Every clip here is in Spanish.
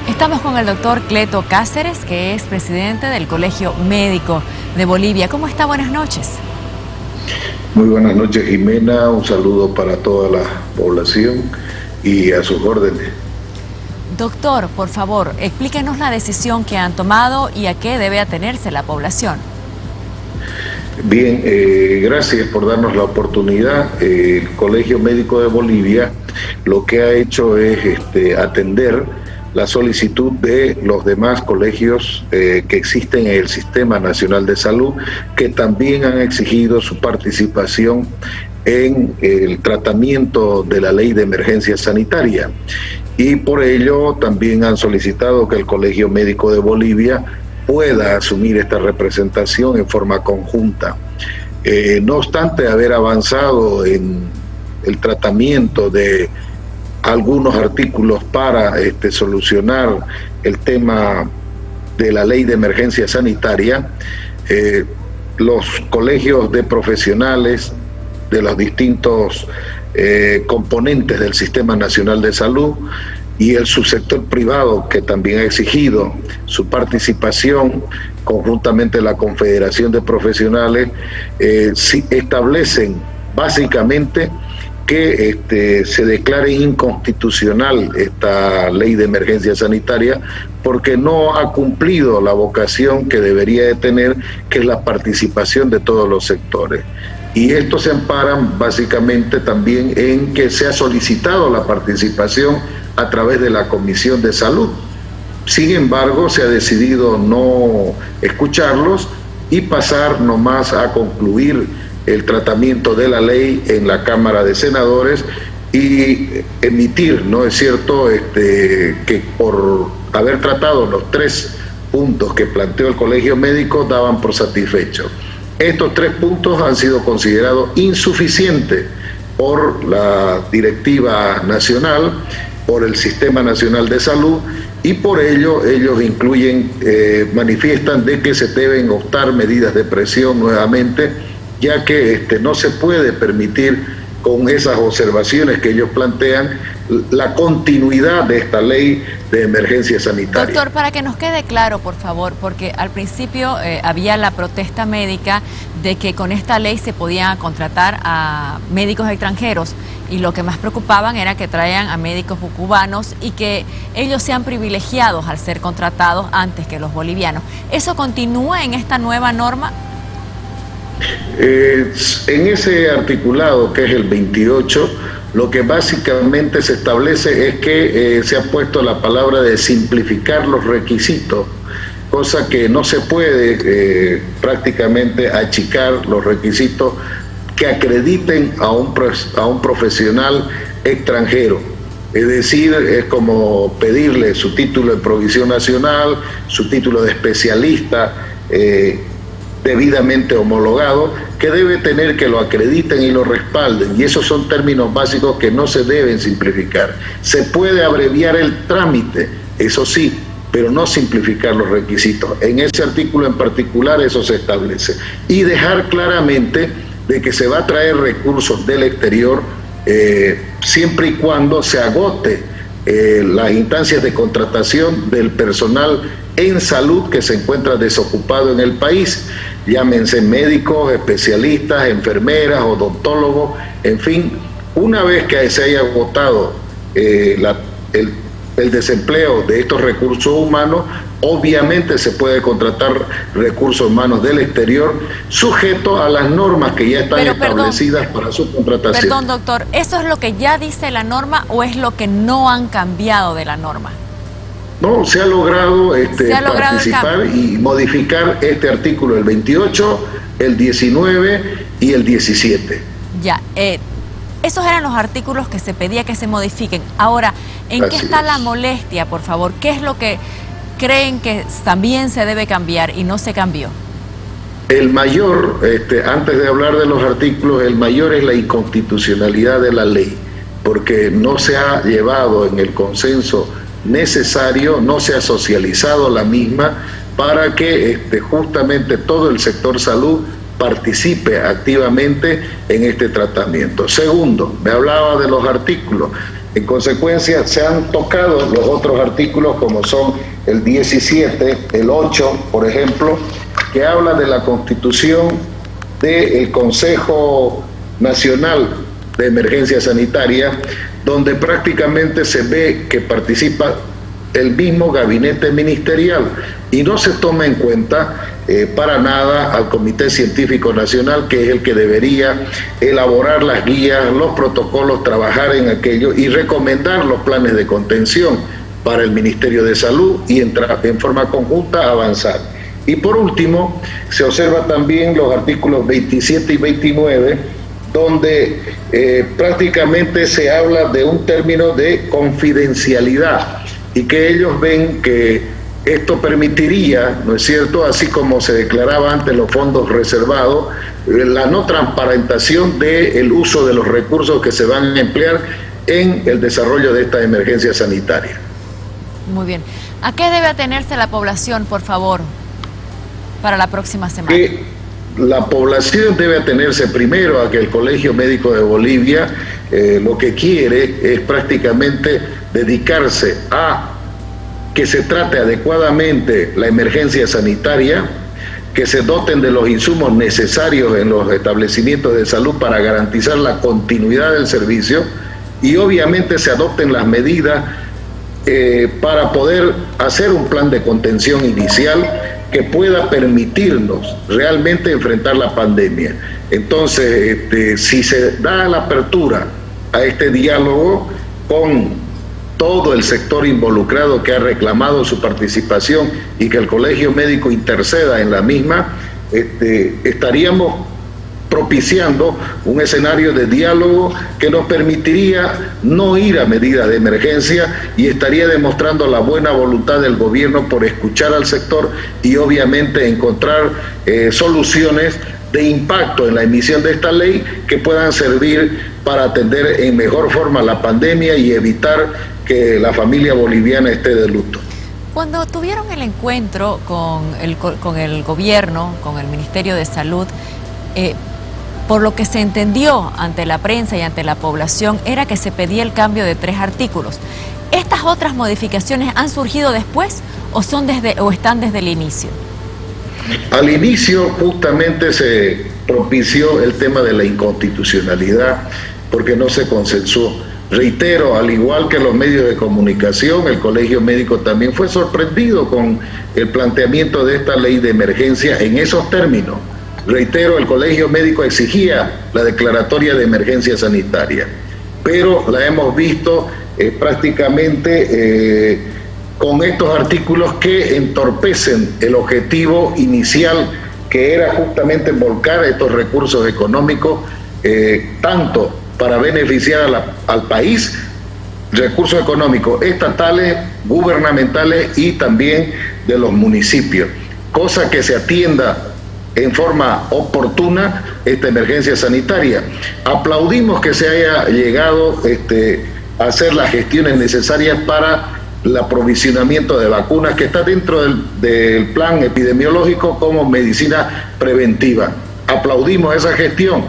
Estamos con el doctor Cleto Cáceres, que es presidente del Colegio Médico de Bolivia. ¿Cómo está? Buenas noches. Muy buenas noches, Jimena. Un saludo para toda la población y a sus órdenes. Doctor, por favor, explíquenos la decisión que han tomado y a qué debe atenerse la población. Bien, gracias por darnos la oportunidad. El Colegio Médico de Bolivia lo que ha hecho es atender la solicitud de los demás colegios que existen en el Sistema Nacional de Salud, que también han exigido su participación en el tratamiento de la Ley de Emergencia Sanitaria. Y por ello también han solicitado que el Colegio Médico de Bolivia pueda asumir esta representación en forma conjunta. No obstante haber avanzado en el tratamiento de algunos artículos para solucionar el tema de la Ley de Emergencia Sanitaria, los colegios de profesionales de los distintos componentes del Sistema Nacional de Salud y el subsector privado, que también ha exigido su participación, conjuntamente la Confederación de Profesionales, establecen básicamente que se declare inconstitucional esta Ley de Emergencia Sanitaria porque no ha cumplido la vocación que debería de tener, que es la participación de todos los sectores. Y estos se amparan básicamente también en que se ha solicitado la participación a través de la Comisión de Salud. Sin embargo, se ha decidido no escucharlos y pasar nomás a concluir el tratamiento de la ley en la Cámara de Senadores y emitir, ¿no es cierto?, que por haber tratado los 3 puntos que planteó el Colegio Médico daban por satisfecho. Estos 3 puntos han sido considerados insuficientes por la directiva nacional, por el Sistema Nacional de Salud, y por ello ellos manifiestan de que se deben optar medidas de presión nuevamente, ya que no se puede permitir, con esas observaciones que ellos plantean, la continuidad de esta ley de emergencia sanitaria. Doctor, para que nos quede claro, por favor, porque al principio había la protesta médica de que con esta ley se podían contratar a médicos extranjeros, y lo que más preocupaban era que traían a médicos cubanos y que ellos sean privilegiados al ser contratados antes que los bolivianos. ¿Eso continúa en esta nueva norma? En ese articulado, que es el 28, lo que básicamente se establece es que se ha puesto la palabra de simplificar los requisitos, cosa que no se puede prácticamente achicar los requisitos que acrediten a un profesional extranjero. Es decir, es como pedirle su título de provisión nacional, su título de especialista, debidamente homologado, que debe tener que lo acrediten y lo respalden, y esos son términos básicos que no se deben simplificar. Se puede abreviar el trámite, eso sí, pero no simplificar los requisitos. En ese artículo en particular eso se establece. Y dejar claramente de que se va a traer recursos del exterior siempre y cuando se agote las instancias de contratación del personal en salud que se encuentra desocupado en el país, llámense médicos, especialistas, enfermeras, odontólogos, en fin. Una vez que se haya agotado el desempleo de estos recursos humanos, obviamente se puede contratar recursos humanos del exterior, sujeto a las normas que ya están establecidas para su contratación. Perdón, doctor, ¿eso es lo que ya dice la norma o es lo que no han cambiado de la norma? No, se ha logrado participar y modificar este artículo, el 28, el 19 y el 17. Ya, esos eran los artículos que se pedía que se modifiquen. Ahora, ¿en qué está la molestia, por favor? ¿Qué es lo que creen que también se debe cambiar y no se cambió? El mayor, antes de hablar de los artículos, el mayor es la inconstitucionalidad de la ley, porque no se ha llevado en el consenso necesario, no se ha socializado la misma para que justamente todo el sector salud participe activamente en este tratamiento. Segundo, me hablaba de los artículos. En consecuencia, se han tocado los otros artículos como son el 17, el 8, por ejemplo, que habla de la constitución del Consejo Nacional de Emergencia Sanitaria, donde prácticamente se ve que participa el mismo gabinete ministerial y no se toma en cuenta para nada al Comité Científico Nacional, que es el que debería elaborar las guías, los protocolos, trabajar en aquello y recomendar los planes de contención para el Ministerio de Salud y en forma conjunta avanzar. Y por último, se observa también los artículos 27 y 29, donde prácticamente se habla de un término de confidencialidad y que ellos ven que esto permitiría, ¿no es cierto?, así como se declaraba antes los fondos reservados, la no transparentación del uso de los recursos que se van a emplear en el desarrollo de esta emergencia sanitaria. Muy bien. ¿A qué debe atenerse la población, por favor, para la próxima semana? La población debe atenerse primero a que el Colegio Médico de Bolivia lo que quiere es prácticamente dedicarse a que se trate adecuadamente la emergencia sanitaria, que se doten de los insumos necesarios en los establecimientos de salud para garantizar la continuidad del servicio y obviamente se adopten las medidas para poder hacer un plan de contención inicial que pueda permitirnos realmente enfrentar la pandemia. Entonces, si se da la apertura a este diálogo con todo el sector involucrado que ha reclamado su participación y que el Colegio Médico interceda en la misma, estaríamos propiciando un escenario de diálogo que nos permitiría no ir a medidas de emergencia y estaría demostrando la buena voluntad del gobierno por escuchar al sector y obviamente encontrar soluciones de impacto en la emisión de esta ley que puedan servir para atender en mejor forma la pandemia y evitar que la familia boliviana esté de luto. Cuando tuvieron el encuentro con el gobierno, con el Ministerio de Salud, por lo que se entendió ante la prensa y ante la población era que se pedía el cambio de 3 artículos. ¿Estas otras modificaciones han surgido después o están desde el inicio? Al inicio justamente se propició el tema de la inconstitucionalidad porque no se consensuó. Reitero, al igual que los medios de comunicación, el Colegio Médico también fue sorprendido con el planteamiento de esta ley de emergencia en esos términos. Reitero, el Colegio Médico exigía la declaratoria de emergencia sanitaria, pero la hemos visto prácticamente con estos artículos que entorpecen el objetivo inicial, que era justamente volcar estos recursos económicos, tanto para beneficiar al país, recursos económicos estatales, gubernamentales y también de los municipios, cosa que se atienda en forma oportuna esta emergencia sanitaria. Aplaudimos que se haya llegado a hacer las gestiones necesarias para el aprovisionamiento de vacunas, que está dentro del plan epidemiológico como medicina preventiva. Aplaudimos esa gestión,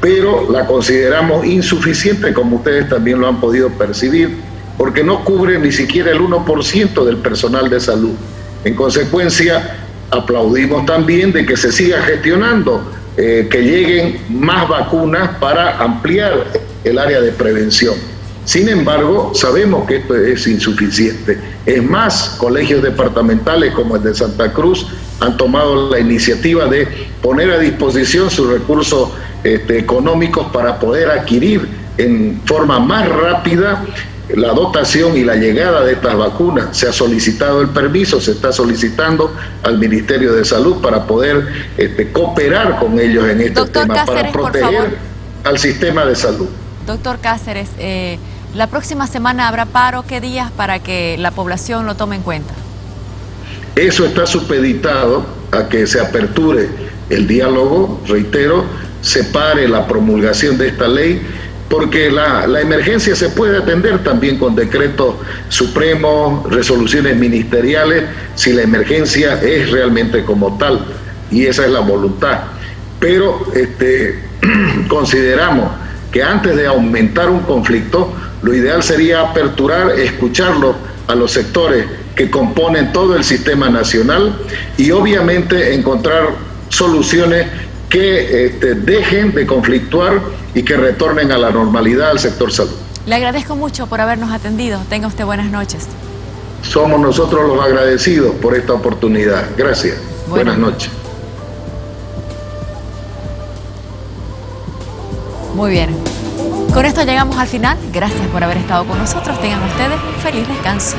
pero la consideramos insuficiente, como ustedes también lo han podido percibir, porque no cubre ni siquiera el 1% del personal de salud. En consecuencia, aplaudimos también de que se siga gestionando, que lleguen más vacunas para ampliar el área de prevención. Sin embargo, sabemos que esto es insuficiente. Es más, colegios departamentales como el de Santa Cruz han tomado la iniciativa de poner a disposición sus recursos económicos para poder adquirir en forma más rápida la dotación y la llegada de estas vacunas. Se ha solicitado el permiso, se está solicitando al Ministerio de Salud para poder cooperar con ellos en este tema, Cáceres, para proteger al sistema de salud. Doctor Cáceres, la próxima semana habrá paro. ¿Qué días para que la población lo tome en cuenta? Eso está supeditado a que se aperture el diálogo, reitero, se pare la promulgación de esta ley, porque la emergencia se puede atender también con decretos supremos, resoluciones ministeriales, si la emergencia es realmente como tal, y esa es la voluntad. Pero consideramos que antes de aumentar un conflicto, Lo ideal sería aperturar, escucharlo a los sectores que componen todo el sistema nacional y obviamente encontrar soluciones que dejen de conflictuar y que retornen a la normalidad al sector salud. Le agradezco mucho por habernos atendido. Tenga usted buenas noches. Somos nosotros los agradecidos por esta oportunidad. Gracias. Buenas noches. Muy bien. Con esto llegamos al final. Gracias por haber estado con nosotros. Tengan ustedes un feliz descanso.